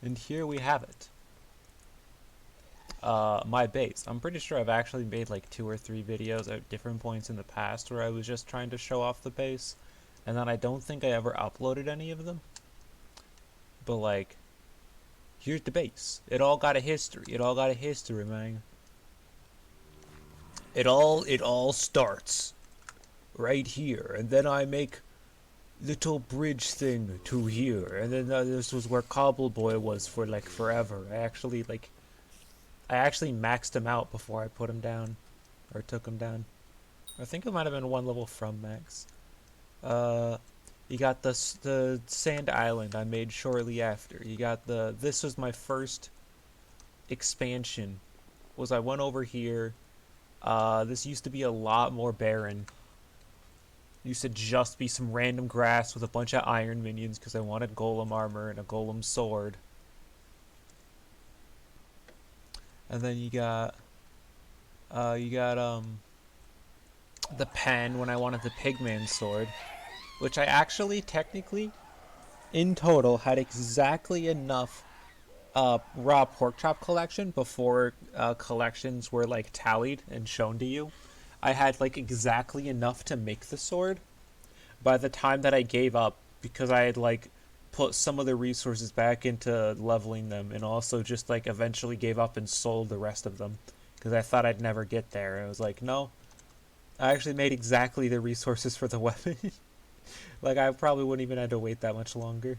And here we have it. My base. I'm pretty sure I've actually made like 2 or 3 videos at different points in the past where I was just trying to show off the base, and then I don't think I ever uploaded any of them. But like, here's the base. It all got a history. It all got a history, man. It all starts right here, and then I make little bridge thing to here, and then this was where Cobble Boy was for like forever. I actually maxed him out before I put him down, or took him down. I think it might have been 1 level from max. You got the Sand Island I made shortly after. You got this was my first expansion. Was I went over here. This used to be a lot more barren. Used to just be some random grass with a bunch of iron minions because I wanted golem armor and a golem sword. And then you got the pen when I wanted the pigman sword, which I actually technically in total had exactly enough raw pork chop collection before collections were like tallied and shown to you. I had like exactly enough to make the sword by the time that I gave up, because I had like put some of the resources back into leveling them, and also just like eventually gave up and sold the rest of them because I thought I'd never get there. And I was like, no, I actually made exactly the resources for the weapon. Like I probably wouldn't even have to wait that much longer.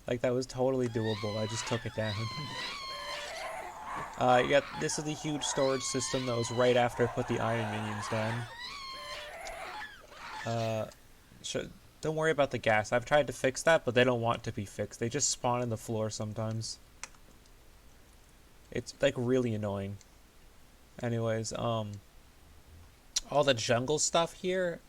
Like that was totally doable. I just took it down. This is the huge storage system that was right after I put the iron minions down. Don't worry about the gas. I've tried to fix that, but they don't want to be fixed. They just spawn in the floor sometimes. It's like really annoying. Anyways, all the jungle stuff here,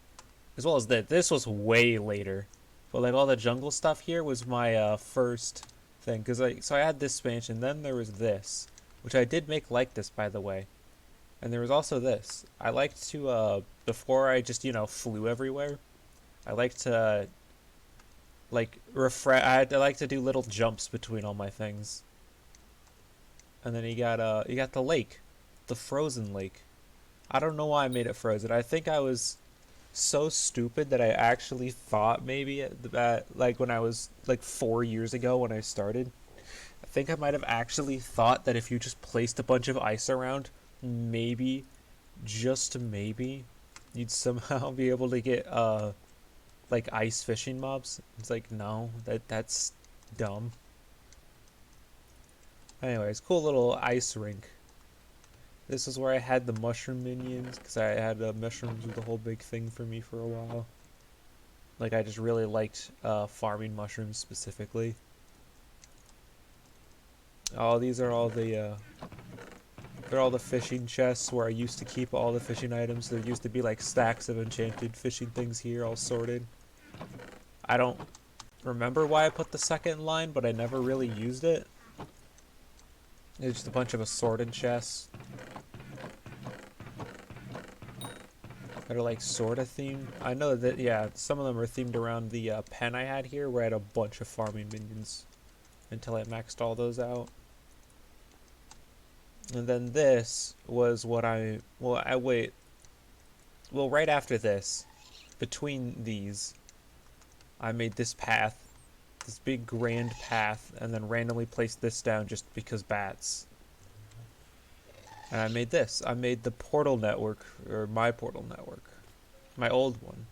as well as this was way later. But like all the jungle stuff here was my first thing, so I had this expansion, then there was this, which I did make like this, by the way. And there was also this. I liked to, before I just, flew everywhere, I like to, like, I like to do little jumps between all my things. And then you got the lake. The frozen lake. I don't know why I made it frozen. I think I was so stupid that I actually thought maybe like when I was like 4 years ago when I started, I think I might have actually thought that if you just placed a bunch of ice around, maybe, just maybe, you'd somehow be able to get like ice fishing mobs. It's like, no, that's dumb. Anyways, cool little ice rink. This is where I had the mushroom minions, because I had mushrooms with the whole big thing for me for a while. Like, I just really liked farming mushrooms specifically. Oh, these are all the they're all the fishing chests where I used to keep all the fishing items. There used to be like stacks of enchanted fishing things here, all sorted. I don't remember why I put the second line, but I never really used it. It's just a bunch of assorted chests that are like sort of themed. I know that, yeah, some of them are themed around the pen I had here, where I had a bunch of farming minions until I maxed all those out. And then this was what well, right after this, between these, I made this path, this big grand path, and then randomly placed this down just because bats. And I made this. I made the portal network, or my portal network. My old one.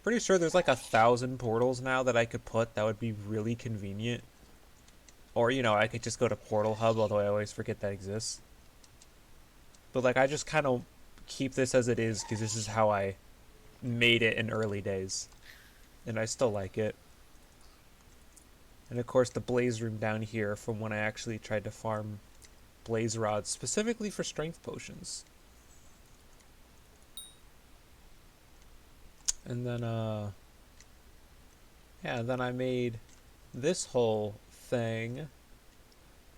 Pretty sure there's like 1,000 portals now that I could put that would be really convenient. Or, I could just go to Portal Hub, although I always forget that exists. But like, I just kind of keep this as it is, because this is how I made it in early days. And I still like it. And of course the blaze room down here from when I actually tried to farm blaze rods specifically for strength potions. And then yeah, then I made this whole thing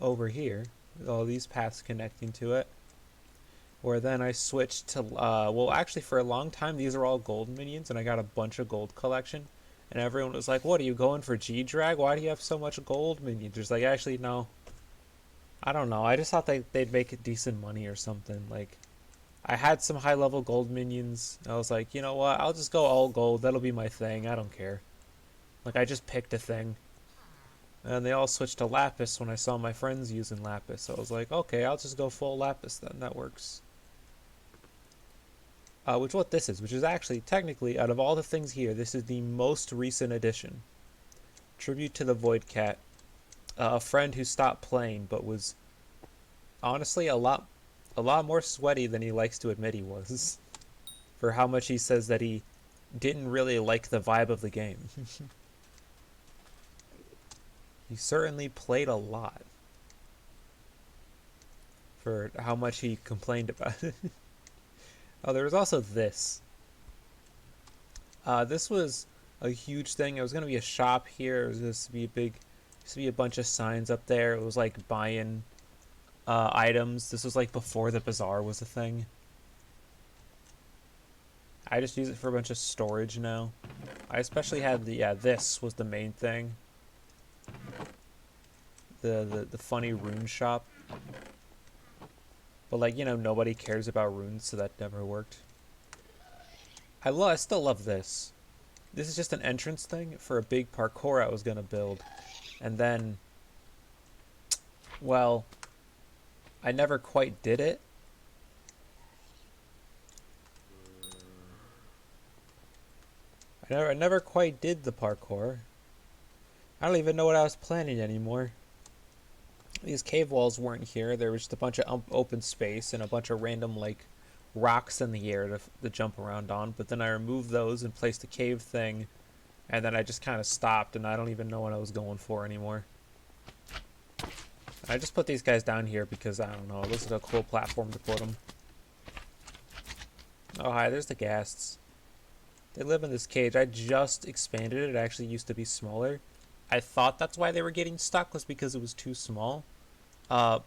over here with all these paths connecting to it. where then I switched to, well, actually, for a long time, these are all gold minions, and I got a bunch of gold collection. And everyone was like, what, are you going for G-Drag? Why do you have so much gold minions? Just like, actually, no. I don't know. I just thought they'd make it decent money or something. Like, I had some high-level gold minions. I was like, you know what? I'll just go all gold. That'll be my thing. I don't care. Like, I just picked a thing. And they all switched to Lapis when I saw my friends using Lapis. So I was like, okay, I'll just go full Lapis then. That works. Which what this is, which is actually, technically, out of all the things here, this is the most recent addition. Tribute to the Void Cat. A friend who stopped playing, but was honestly a lot more sweaty than he likes to admit he was. For how much he says that he didn't really like the vibe of the game. He certainly played a lot. For how much he complained about it. Oh, there was also this. This was a huge thing. It was going to be a shop here. It was going to be a bunch of signs up there. It was like buying items. This was like before the bazaar was a thing. I just use it for a bunch of storage now. I especially had this was the main thing. The funny rune shop. But like, you know, nobody cares about runes, so that never worked. I still love this. This is just an entrance thing for a big parkour I was gonna build. And then, well, I never quite did it. I never quite did the parkour. I don't even know what I was planning anymore. These cave walls weren't here. There was just a bunch of open space and a bunch of random, like, rocks in the air to jump around on. But then I removed those and placed a cave thing. And then I just kind of stopped, and I don't even know what I was going for anymore. I just put these guys down here because, I don't know, this is a cool platform to put them. Oh, hi, there's the ghasts. They live in this cage. I just expanded it. It actually used to be smaller. I thought that's why they were getting stuck, was because it was too small. But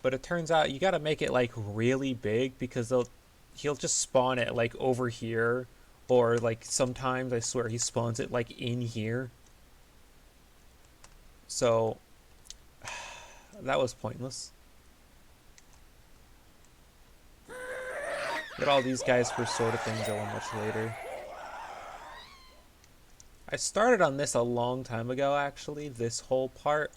it turns out you gotta make it like really big, because he'll just spawn it like over here, or like sometimes I swear he spawns it like in here. So that was pointless. Get all these guys for sort of things going much later. I started on this a long time ago, actually, this whole part,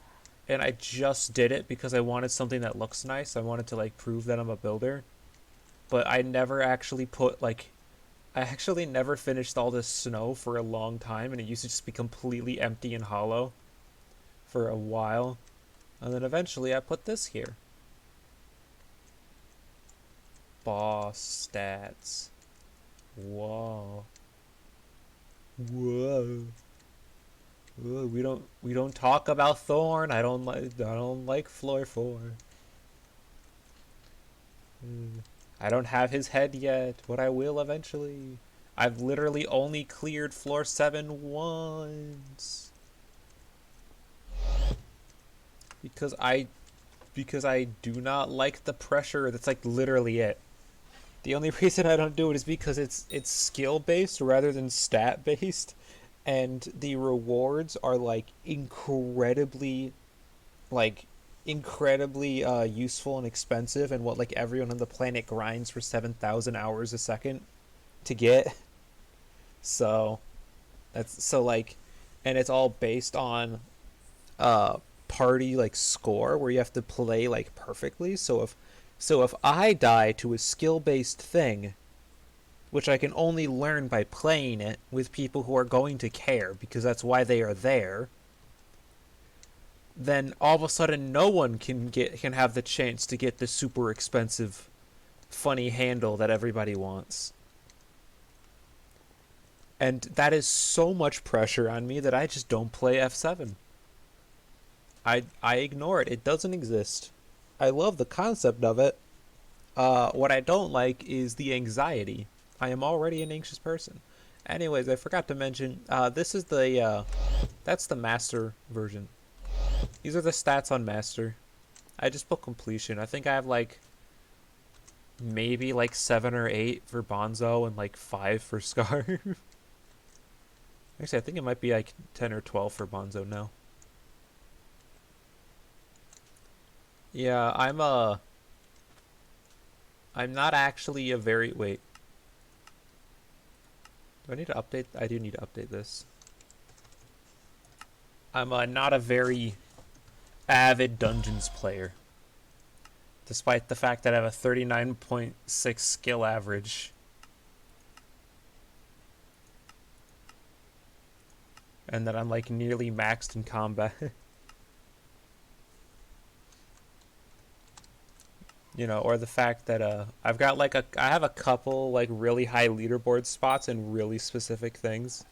and I just did it because I wanted something that looks nice. I wanted to, like, prove that I'm a builder, but I never actually I actually never finished all this snow for a long time, and it used to just be completely empty and hollow for a while, and then eventually I put this here. Boss stats. Whoa. Whoa. Whoa, we don't talk about Thorn. I don't like Floor 4. I don't have his head yet, but I will eventually. I've literally only cleared floor 7 once. Because I do not like the pressure. That's like literally it. The only reason I don't do it is because it's skill based rather than stat based, and the rewards are like incredibly useful and expensive, and what like everyone on the planet grinds for 7,000 hours a second to get. So and it's all based on party like score, where you have to play like perfectly. So if I die to a skill-based thing, which I can only learn by playing it with people who are going to care, because that's why they are there, then all of a sudden no one can have the chance to get the super expensive, funny handle that everybody wants. And that is so much pressure on me that I just don't play F7. I ignore it. It doesn't exist. I love the concept of it. What I don't like is the anxiety. I am already an anxious person. Anyways, I forgot to mention, this is that's the master version. These are the stats on master. I just put completion. I think I have like maybe like 7 or 8 for Bonzo and like 5 for Scar. Actually, I think it might be like 10 or 12 for Bonzo now. Yeah, I'm not actually a very wait. Do I need to update? I do need to update this. I'm not a very avid Dungeons player, despite the fact that I have a 39.6 skill average. And that I'm like nearly maxed in combat. You know, or the fact that I've got like I have a couple like really high leaderboard spots in really specific things.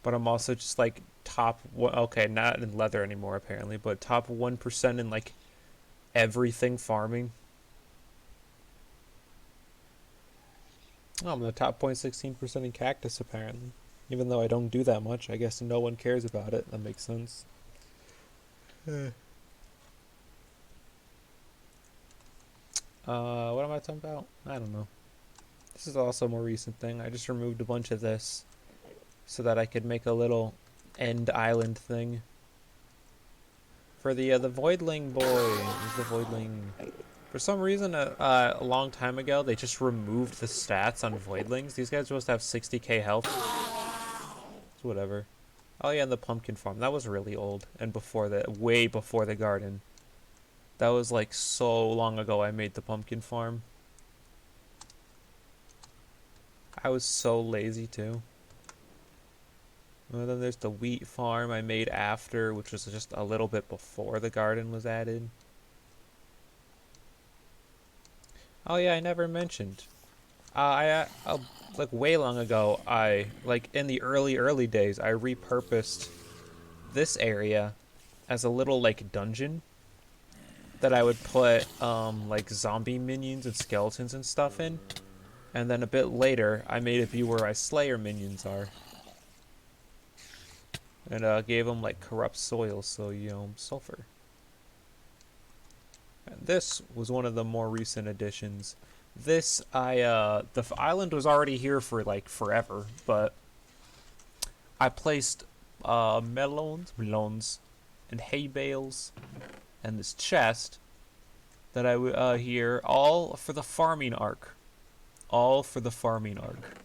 But I'm also just like top one, okay, not in leather anymore apparently, but top 1% in like everything farming. Oh, I'm the top 0.16% in cactus apparently. Even though I don't do that much, I guess no one cares about it. That makes sense. What am I talking about? I don't know. This is also a more recent thing. I just removed a bunch of this so that I could make a little end island thing for the Voidling boy. He's the Voidling. For some reason, a long time ago, they just removed the stats on Voidlings. These guys are supposed to have 60k health. It's whatever. Oh yeah, and the pumpkin farm. That was really old. And before that, way before the garden. That was like so long ago I made the pumpkin farm. I was so lazy too. And then there's the wheat farm I made after, which was just a little bit before the garden was added. Oh yeah, I never mentioned. Like way long ago, like in the early days, I repurposed this area as a little like dungeon that I would put like zombie minions and skeletons and stuff in. And then a bit later, I made it be where my Slayer minions are. And gave them like corrupt soil, so you know, sulfur. And this was one of the more recent additions. This, the island was already here for like forever, but I placed melons, and hay bales, and this chest that I would here, all for the farming arc. All for the farming arc.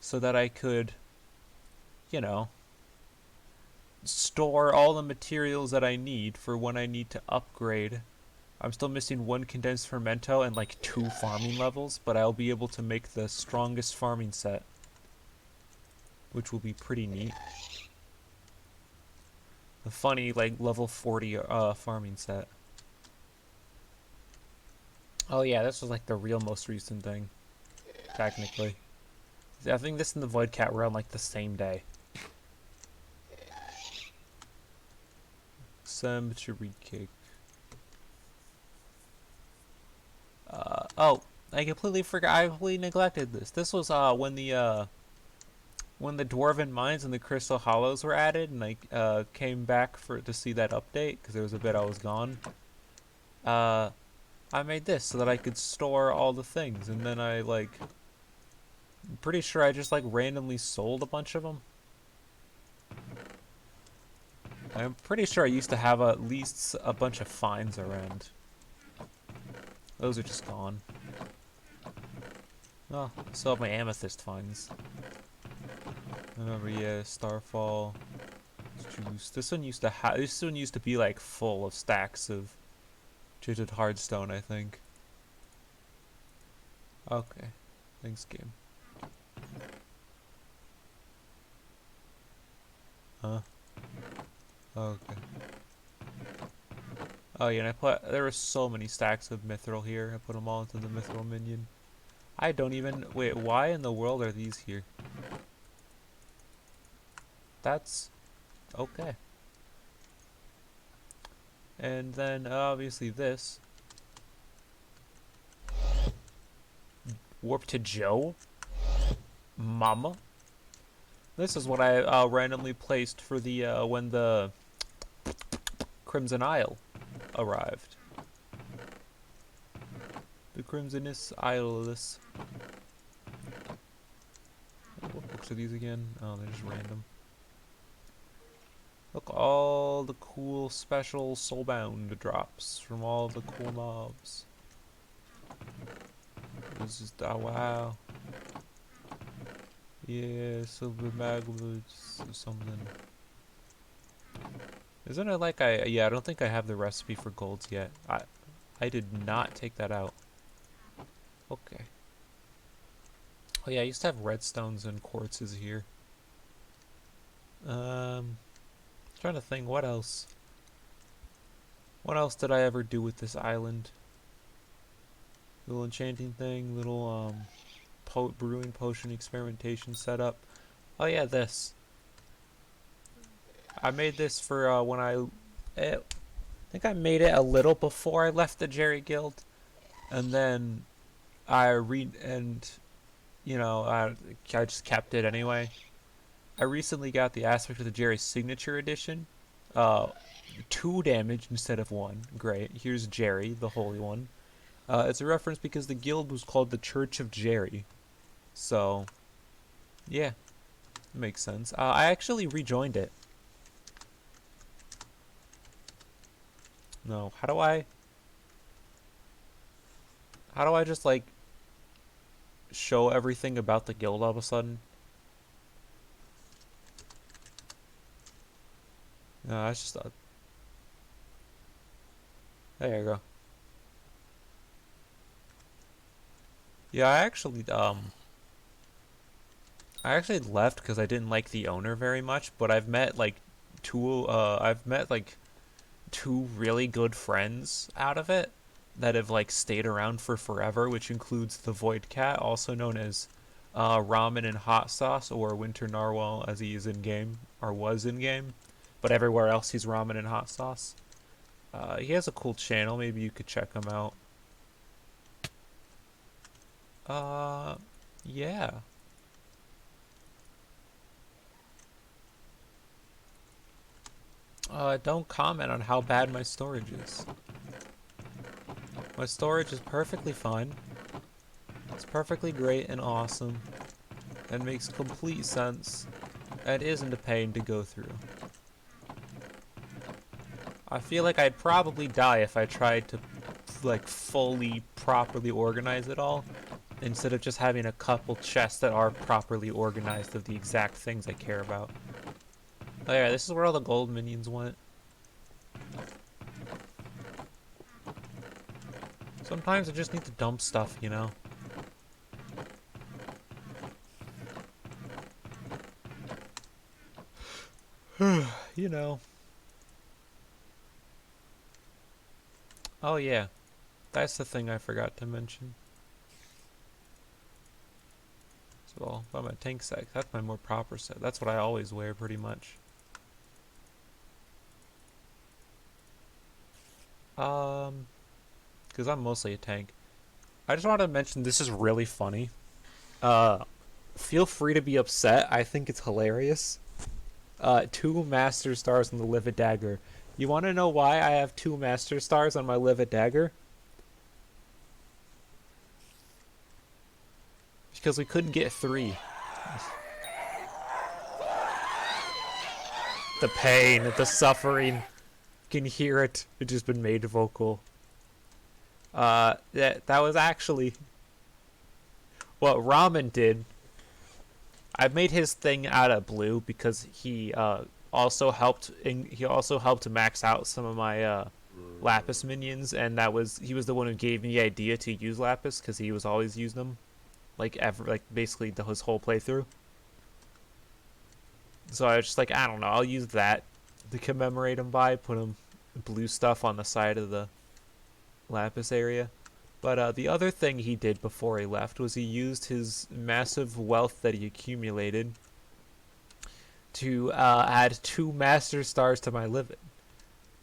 So that I could, you know, store all the materials that I need for when I need to upgrade. I'm still missing 1 condensed fermento and like 2 farming levels, but I'll be able to make the strongest farming set, which will be pretty neat. The funny like level 40 farming set. Oh yeah, this was like the real most recent thing, technically. I think this and the Void Cat were on like the same day. Cemetery cake. Oh, I completely forgot. I completely neglected this. This was when the Dwarven Mines and the Crystal Hollows were added, and I came back to see that update because there was a bit I was gone. I made this so that I could store all the things, and then I'm pretty sure I just like randomly sold a bunch of them. I'm pretty sure I used to have at least a bunch of finds around. Those are just gone. Oh, I still have my amethyst finds. Remember, yeah, Starfall. Juice. This one used to be like full of stacks of jaded hardstone, I think. Okay. Thanks, game. Huh? Okay. Oh yeah, and there were so many stacks of mithril here. I put them all into the mithril minion. I don't even wait. Why in the world are these here? That's okay. And then obviously this. Warp to Joe. Mama. This is what I randomly placed for the when the Crimson Isle arrived. The Crimsonous Idolus. What books are these again? Oh, they're just random. Look, all the cool special soulbound drops from all the cool mobs. This is, oh wow. Yeah, silver maglets or something. Isn't it like yeah, I don't think I have the recipe for golds yet. I did not take that out. Okay. Oh yeah, I used to have redstones and quartzes here. Trying to think what else. What else did I ever do with this island? Little enchanting thing, little brewing potion experimentation setup. Oh yeah, this. I made this for when I think I made it a little before I left the Jerry Guild, and then I just kept it anyway. I recently got the Aspect of the Jerry Signature Edition. 2 damage instead of 1. Great. Here's Jerry, the Holy One. It's a reference because the guild was called the Church of Jerry. So, yeah. Makes sense. I actually rejoined it. No, how do I just, like, show everything about the guild all of a sudden? No, that's just there you go. Yeah, I actually left because I didn't like the owner very much, but I've met like two really good friends out of it that have like stayed around for forever, which includes the Void Cat, also known as Ramen and Hot Sauce, or Winter Narwhal as he is in game or was in game, but everywhere else he's Ramen and Hot Sauce. He has a cool channel. Maybe you could check him out. Yeah. Don't comment on how bad my storage is. My storage is perfectly fine. It's perfectly great and awesome. And makes complete sense. And isn't a pain to go through. I feel like I'd probably die if I tried to, like, fully, properly organize it all, instead of just having a couple chests that are properly organized of the exact things I care about. Oh yeah, this is where all the gold minions went. Sometimes I just need to dump stuff, you know? You know. Oh yeah, that's the thing I forgot to mention. So, about my tank sack, that's my more proper set. That's what I always wear, pretty much. Because I'm mostly a tank. I just wanted to mention this is really funny. Feel free to be upset. I think it's hilarious. 2 Master Stars on the Livid Dagger. You want to know why I have 2 Master Stars on my Livid Dagger? Because we couldn't get 3. The pain, the suffering. You can hear it. It's just been made vocal. That was actually what Ramen did. I made his thing out of blue because he also helped max out some of my lapis minions, and he was the one who gave me the idea to use lapis because he was always using them, like basically his whole playthrough. So I was just like, I don't know, I'll use that to commemorate him by, put him blue stuff on the side of the lapis area. But the other thing he did before he left was he used his massive wealth that he accumulated to add 2 Master Stars to my Livid.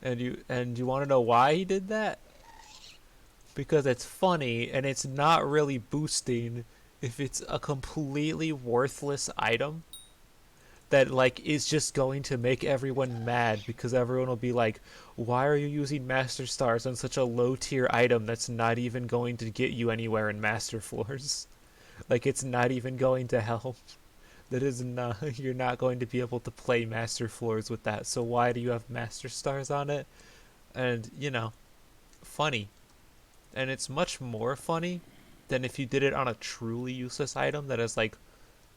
And you want to know why he did that? Because it's funny and it's not really boosting if it's a completely worthless item. that like is just going to make everyone mad because everyone will be like, why are you using master stars on such a low tier item that's not even going to get you anywhere in master floors? Like it's not even going to help. That is not, you're not going to be able to play master floors with that. So why do you have master stars on it? And funny. And it's much more funny than if you did it on a truly useless item that is like,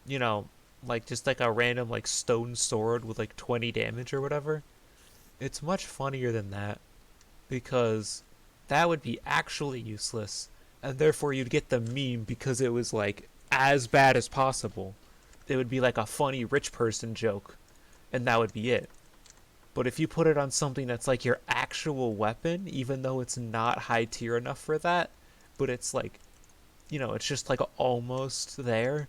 you know, like just like a random like stone sword with like 20 damage or whatever. It's much funnier than that because that would be actually useless and therefore you'd get the meme because it was like as bad as possible. It would be like a funny rich person joke and that would be it. But if you put it on something that's like your actual weapon, even though it's not high tier enough for that, but it's like, it's just like almost there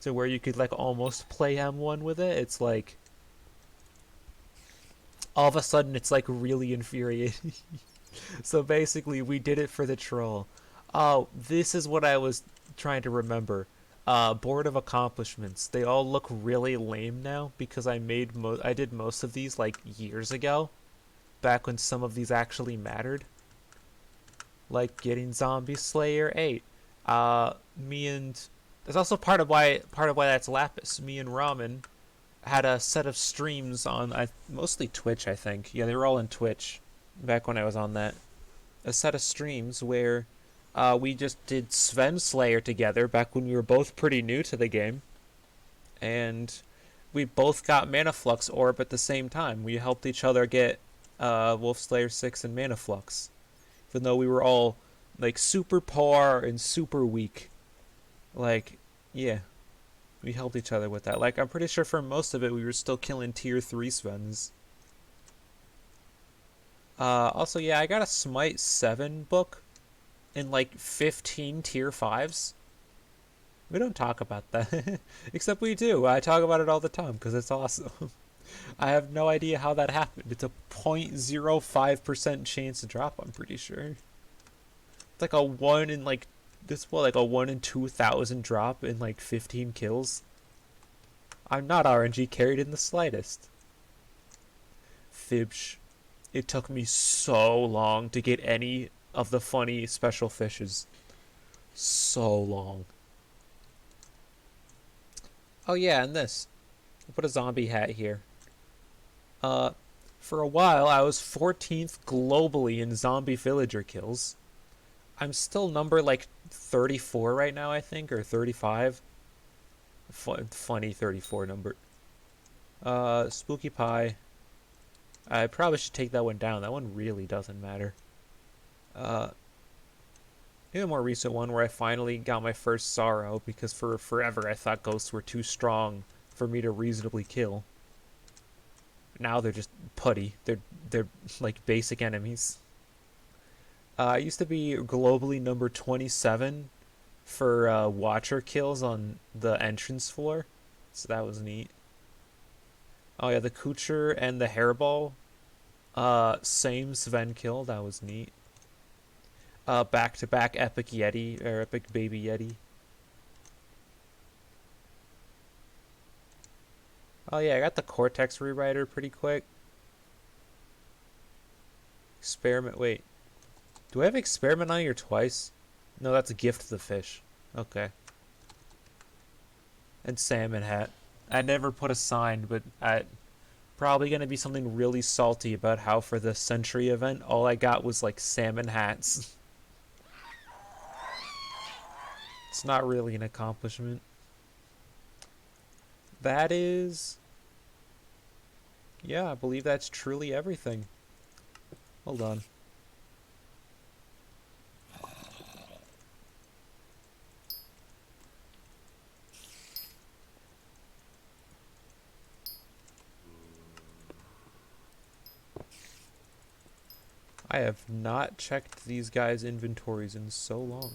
to where you could like almost play M1 with it, it's like all of a sudden it's like really infuriating. So basically, we did it for the troll. Oh, this is what I was trying to remember. Board of accomplishments. They all look really lame now because I did most of these like years ago, back when some of these actually mattered. Like getting Zombie Slayer 8. Me and That's also part of why that's Lapis. Me and Ramen had a set of streams on mostly Twitch, I think. Yeah, they were all on Twitch back when I was on that. A set of streams where we just did Sven Slayer together back when we were both pretty new to the game. And we both got Mana Flux Orb at the same time. We helped each other get Wolf Slayer 6 and Mana Flux. Even though we were all like super poor and super weak. Like, yeah. We helped each other with that. Like, I'm pretty sure for most of it we were still killing tier 3 Svens. Also, yeah, I got a Smite 7 book in like 15 tier 5s. We don't talk about that. Except we do. I talk about it all the time because it's awesome. I have no idea how that happened. It's a 0.05% chance to drop, I'm pretty sure. It's like a 1 in like, like a 1 in 2,000 drop in like 15 kills. I'm not RNG carried in the slightest. Fibsh. It took me so long to get any of the funny special fishes. So long. Oh yeah, and this. I'll put a zombie hat here. For a while I was 14th globally in zombie villager kills. I'm still number like 34 right now, I think, or 35. Funny 34 number. Spooky Pie. I probably should take that one down. That one really doesn't matter. Maybe a more recent one where I finally got my first Sorrow because for forever I thought ghosts were too strong for me to reasonably kill. Now they're just putty. They're like basic enemies. I used to be globally number 27 for Watcher kills on the entrance floor, so that was neat. Oh yeah, the Kucher and the Hairball, same Sven kill, that was neat. Back-to-back Epic Yeti, or Epic Baby Yeti. Oh yeah, I got the Cortex Rewriter pretty quick. Experiment, wait. Do I have Experiment on here twice? No, that's a Gift to the Fish. Okay. And Salmon Hat. I never put a sign, but probably going to be something really salty about how for the Century event, all I got was like salmon hats. It's not really an accomplishment. That is... Yeah, I believe that's truly everything. Hold on. I have not checked these guys' inventories in so long.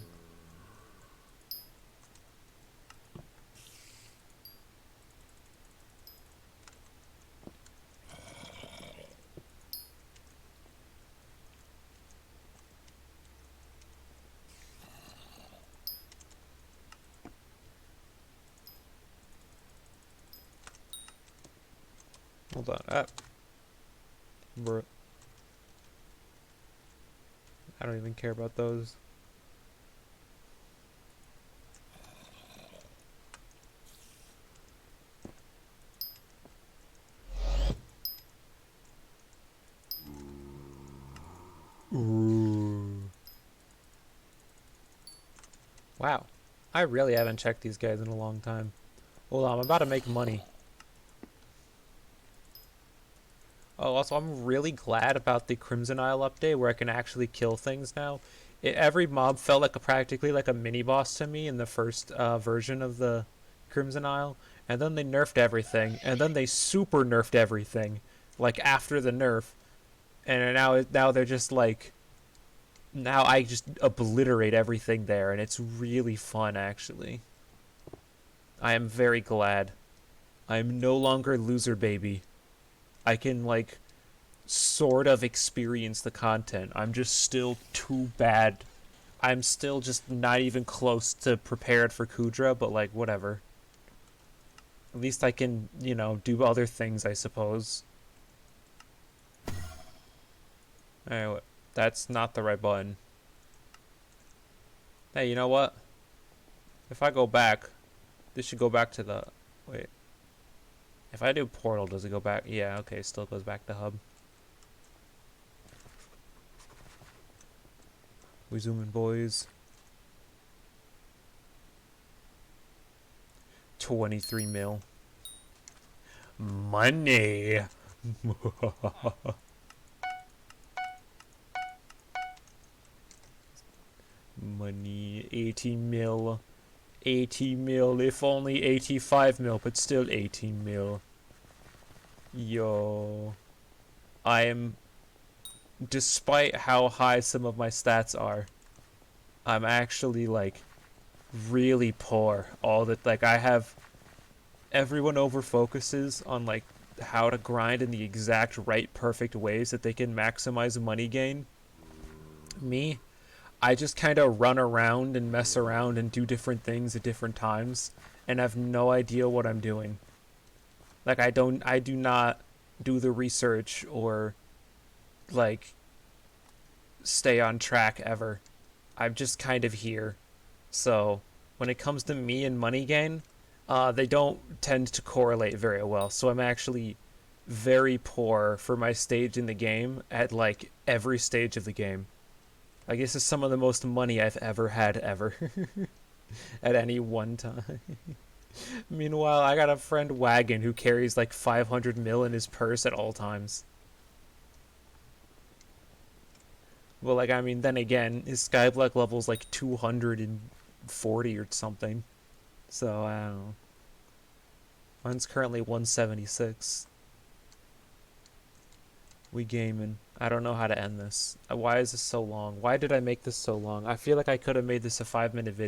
Hold on. Ah, bro. I don't even care about those. Ooh. Wow. I really haven't checked these guys in a long time. Hold on, I'm about to make money. Oh, also, I'm really glad about the Crimson Isle update where I can actually kill things now. Every mob felt like practically like a mini boss to me in the first version of the Crimson Isle, and then they nerfed everything, and then they super nerfed everything, like after the nerf, and now they're just like, now I just obliterate everything there, and it's really fun actually. I am very glad. I am no longer loser baby. I can like sort of experience the content. I'm just still too bad. I'm still just not even close to prepared for Kudra, but like whatever. At least I can, you know, do other things, I suppose. Anyway, that's not the right button. Hey, you know what? If I go back, this should go back to the... Wait. If I do portal, does it go back? Yeah, okay, it still goes back to hub. We zooming, boys. 23 mil. Money. Money. 80 mil. 80 mil. If only 85 mil, but still 18 mil. Yo. I am... Despite how high some of my stats are, I'm actually, like, really poor. All that, like, I have... Everyone over focuses on, like, how to grind in the exact right perfect ways that they can maximize money gain. Me, I just kind of run around and mess around and do different things at different times and have no idea what I'm doing. Like, I do not do the research or, like, stay on track ever. I'm just kind of here. So, when it comes to me and money gain, they don't tend to correlate very well. So I'm actually very poor for my stage in the game at like every stage of the game. I guess it's some of the most money I've ever had ever at any one time. Meanwhile, I got a friend Wagon who carries like 500 mil in his purse at all times. Well, like, I mean, then again, his Skyblock level's like 240 or something. So, I don't know. Mine's currently 176. We gaming. I don't know how to end this. Why is this so long? Why did I make this so long? I feel like I could have made this a 5-minute video.